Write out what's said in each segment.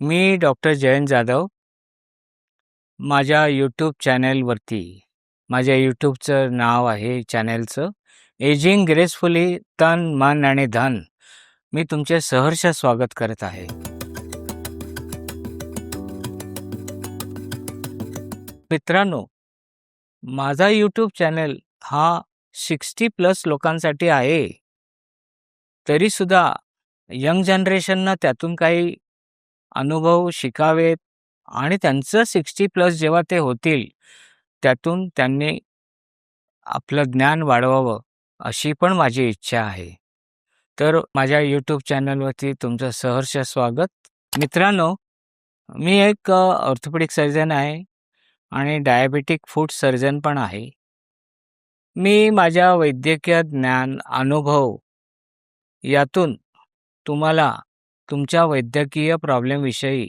मी doctor Jayant Jadhav. माझ्या YouTube चॅनेलवरती माझ्या यूट्यूबचं नाव आहे चॅनेलचं एजिंग ग्रेसफुली तन मन आणि धन. मी तुमचे सहर्ष स्वागत करत आहे. मित्रांनो, माझा यूट्यूब चॅनेल हा 60+ लोकांसाठी आहे. तरीसुद्धा यंग जनरेशननं त्यातून काही अनुभव शिकावेत आणि त्यांचं 60+ जेव्हा ते होतील, त्यातून त्यांनी आपलं ज्ञान वाढवावं, अशी पण माझी इच्छा आहे. तर माझ्या यूट्यूब चॅनलवरती तुमचं सहर्ष स्वागत. मित्रांनो, मी एक ऑर्थोपेडिक सर्जन आहे आणि डायबेटिक फूड सर्जन पण आहे. मी माझ्या वैद्यकीय ज्ञान, अनुभव यातून तुम्हाला तुमच्या वैद्यकीय प्रॉब्लेमविषयी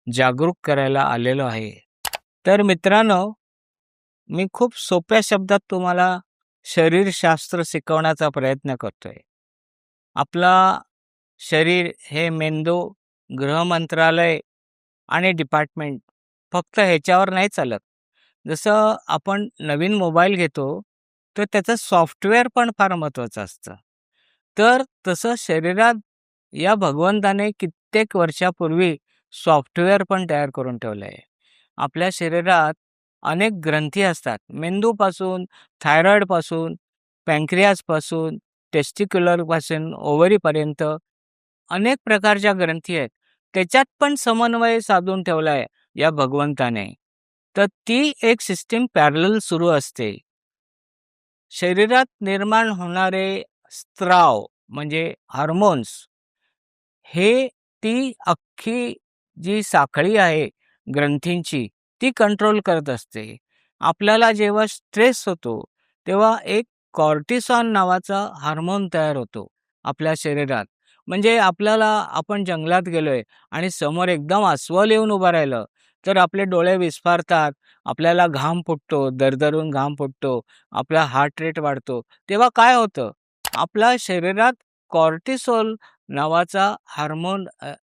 जागरूक करायला आलेलो आहे. तर मित्रांनो, मी खूप सोप्या शब्दात तुम्हाला शरीरशास्त्र शिकवण्याचा प्रयत्न करतोय. आपला शरीर हे मेंदू, गृहमंत्रालय आणि डिपार्टमेंट फक्त ह्याच्यावर नाही चालत. जसं आपण नवीन मोबाईल घेतो, तर त्याचं सॉफ्टवेअर पण फार महत्त्वाचं असतं. तर तसं शरीरात या भगवंताने कित्येक वर्षापूर्वी सॉफ्टवेअर पण तयार करून ठेवलं आहे. आपल्या शरीरात अनेक ग्रंथी असतात. मेंदूपासून, थायरॉईडपासून, पँक्रियासपासून, टेस्टिक्युलरपासून ओव्हरीपर्यंत अनेक प्रकारच्या ग्रंथी आहेत. त्याच्यात पण समन्वय साधून ठेवला आहे या भगवंताने. तर ती एक सिस्टीम पॅरलल सुरू असते. शरीरात निर्माण होणारे स्त्राव म्हणजे हार्मोन्स, हे ती अख्खी जी साखळी आहे ग्रंथींची, ती कंट्रोल करत असते. आपल्याला जेव्हा स्ट्रेस होतो, तेव्हा एक कॉर्टिसॉल नावाचा हार्मोन तयार होतो आपल्या शरीरात. म्हणजे आपण जंगलात गेलोय आणि समोर एकदम अस्वल येऊन उभं राहिलं, तर आपले डोळे विस्फारतात, आपल्याला घाम फुटतो, दरदरून घाम फुटतो, आपला हार्ट रेट वाढतो. तेव्हा काय होतं? आपल्या शरीरात कॉर्टिसॉल नावाचा हार्मोन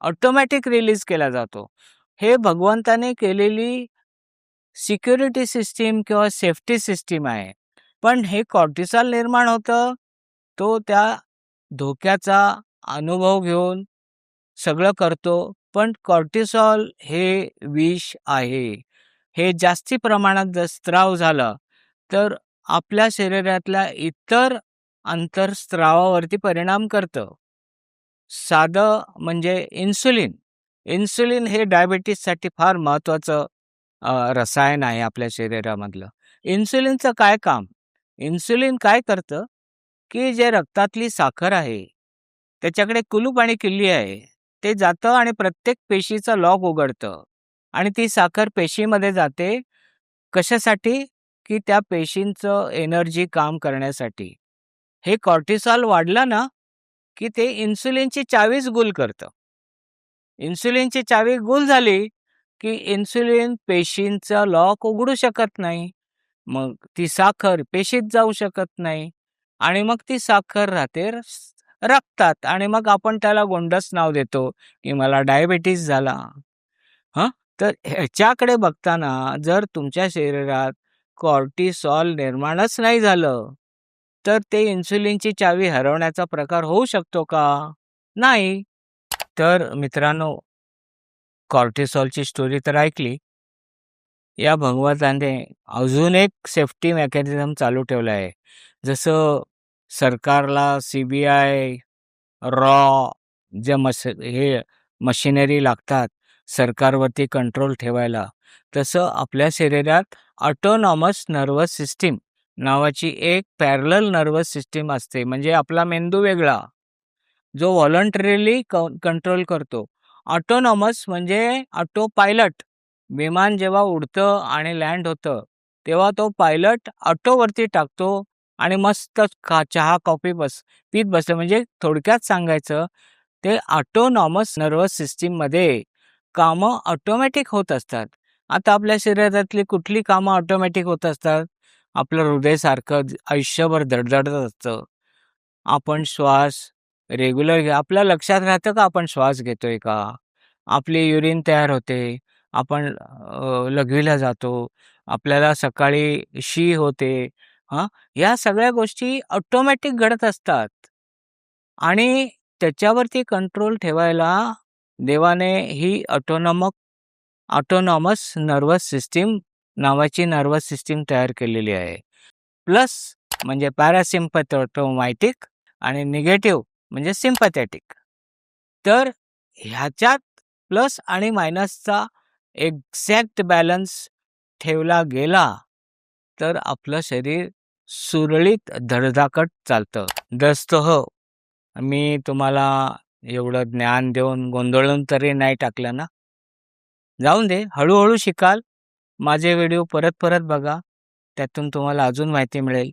ऑटोमॅटिक रिलीज केला जातो. हे भगवंताने केलेली सिक्युरिटी सिस्टीम किंवा सेफ्टी सिस्टीम आहे. पण हे कॉर्टिसॉल निर्माण होतं, तो त्या धोक्याचा अनुभव घेऊन सगळं करतो. पण कॉर्टिसॉल हे विष आहे. हे जास्ती प्रमाणात जर स्त्राव झालं, तर आपल्या शरीरातल्या इतर अंतर्स्त्रावावरती परिणाम करतं. साधं म्हणजे इन्सुलिन. इन्सुलिन हे डायबिटीससाठी फार महत्त्वाचं रसायन आहे आपल्या शरीरामधलं. इन्सुलिनचं काय काम? इन्सुलिन काय करतं, की जे रक्तातली साखर आहे, त्याच्याकडे कुलूप आणि किल्ली आहे. ते जातं आणि प्रत्येक पेशीचा लॉक उघडतं आणि ती साखर पेशीमध्ये जाते. कशासाठी? की त्या पेशींचं एनर्जी काम करण्यासाठी. हे कॉर्टिसॉल वाढलं ना, की ते इन्सुलिनची चावीच गुल करतं. इन्सुलिनची चावी गुल झाली, की इन्सुलिन पेशींचा लॉक उघडू शकत नाही. मग ती साखर पेशीत जाऊ शकत नाही आणि मग ती साखर राहते रक्तात आणि मग आपण त्याला गोंडस नाव देतो, की मला डायबिटीज झाला. हं? तर ह्याच्याकडे बघताना जर तुमच्या शरीरात कॉर्टिसॉल निर्माणच नाही झालं, तर ते इन्सुलिनची चावी हरवण्याचा प्रकार होऊ शकतो का? नाही. तर मित्रांनो, कॉर्टिसॉलची स्टोरी तर ऐकली. या भगवंताने अजून एक सेफ्टी मेकॅनिझम चालू ठेवलं आहे. जसं सरकारला CBI, रॉ जे हे मशिनरी लागतात सरकारवरती कंट्रोल ठेवायला, तसं आपल्या शरीरात ऑटोनॉमस नर्वस सिस्टीम नावाची एक पॅरलल नर्वस सिस्टीम असते. म्हणजे आपला मेंदू वेगळा, जो व्हॉलंटरीली कंट्रोल करतो. ऑटोनॉमस म्हणजे ऑटो पायलट. विमान जेव्हा उडतं आणि लँड होतं, तेव्हा तो पायलट ऑटोवरती टाकतो आणि मस्त चहा, कॉफी पीत बसतं. म्हणजे थोडक्यात सांगायचं, ते ऑटोनॉमस नर्वस सिस्टीममध्ये कामं ऑटोमॅटिक होत असतात. आता आपल्या शरीरातली कुठली कामं ऑटोमॅटिक होत असतात? आपलं हृदय सारखं आयुष्यभर धडधडत असतं. आपण श्वास रेग्युलर आपल्या लक्षात राहतं का आपण श्वास घेतोय का? आपली युरिन तयार होते, आपण लघवीला जातो, आपल्याला सकाळी शी होते. हां, या सगळ्या गोष्टी ऑटोमॅटिक घडत असतात आणि त्याच्यावरती कंट्रोल ठेवायला देवाने ही ऑटोनॉमस नर्व्हस सिस्टीम नावाची नर्व्हस सिस्टीम तयार केलेली आहे. प्लस म्हणजे पॅरासिम्पॅथोमॅटिक आणि निगेटिव्ह म्हणजे सिम्पॅथॅटिक. तर ह्याच्यात प्लस आणि मायनसचा एक्झॅक्ट बॅलन्स ठेवला गेला, तर आपलं शरीर सुरळीत धडधाकट चालतं. हो, मी तुम्हाला एवढं ज्ञान देऊन गोंधळून तरी नाही टाकलं ना? जाऊन दे, हळू शिकाल. माझे व्हिडिओ परत बघा. त्यातून तुम्हाला अजून माहिती मिळेल.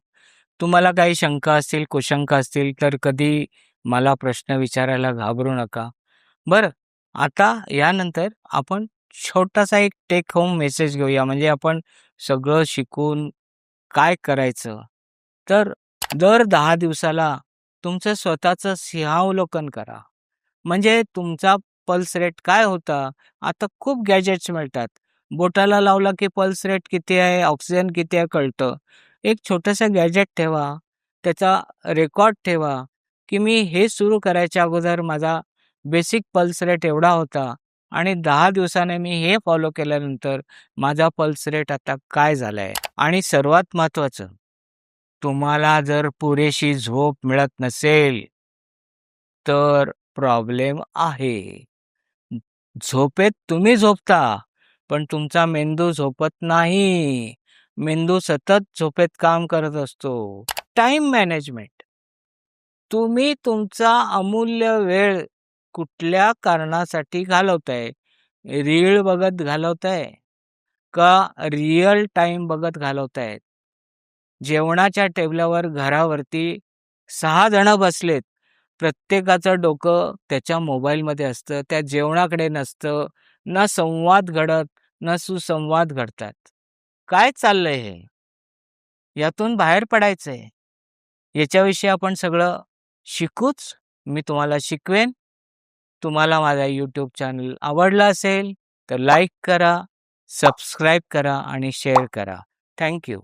तुम्हाला काही शंका असतील, कुशंका असतील, तर कधी मला प्रश्न विचारायला घाबरू नका. बरं, आता यानंतर आपण छोटासा एक टेक होम मेसेज घेऊया. म्हणजे आपण सगळं शिकून काय करायचं? तर दर 10 दिवसाला तुमचं स्वतःचं सिंहावलोकन करा. म्हणजे तुमचा पल्स रेट काय होता? आता खूप गॅजेट्स मिळतात. बोटाला लावला की पल्स रेट किती आहे, ऑक्सिजन किती आहे कळतं. एक छोटंसं गॅजेट ठेवा, त्याचा रेकॉर्ड ठेवा, की मी हे सुरू करायच्या अगोदर माझा बेसिक पल्स रेट एवढा होता आणि 10 दिवसाने मी हे फॉलो केल्यानंतर माझा पल्स रेट आता काय झालाय? आणि सर्वात महत्त्वाचं, तुम्हाला जर पुरेशी झोप मिळत नसेल, तर प्रॉब्लेम आहे. झोपेत तुम्ही झोपता, पण तुमचा मेंदू झोपत नाही. मेंदू सतत झोपेत काम करत असतो. Time management. तुम्ही तुमचा अमूल्य वेळ कुठल्या कारणासाठी घालवताय? रीळ बघत घालवताय का रिअल टाईम बघत घालवताय? जेवणाच्या टेबलावर घरावरती 6 जण बसलेत. प्रत्येकाचं डोकं त्याच्या मोबाईलमध्ये असतं. त्या जेवणाकडे नसतं. ना संवाद घडत, ना सुसंवाद घडतात. काय चाललंय हे? यातून बाहेर पडायचंय. याच्याविषयी आपण सगळं शिकूच. मी तुम्हाला शिकवेन. तुम्हाला माझा YouTube चॅनल आवडला असेल, तर लाईक करा, सबस्क्राईब करा आणि शेअर करा. Thank you.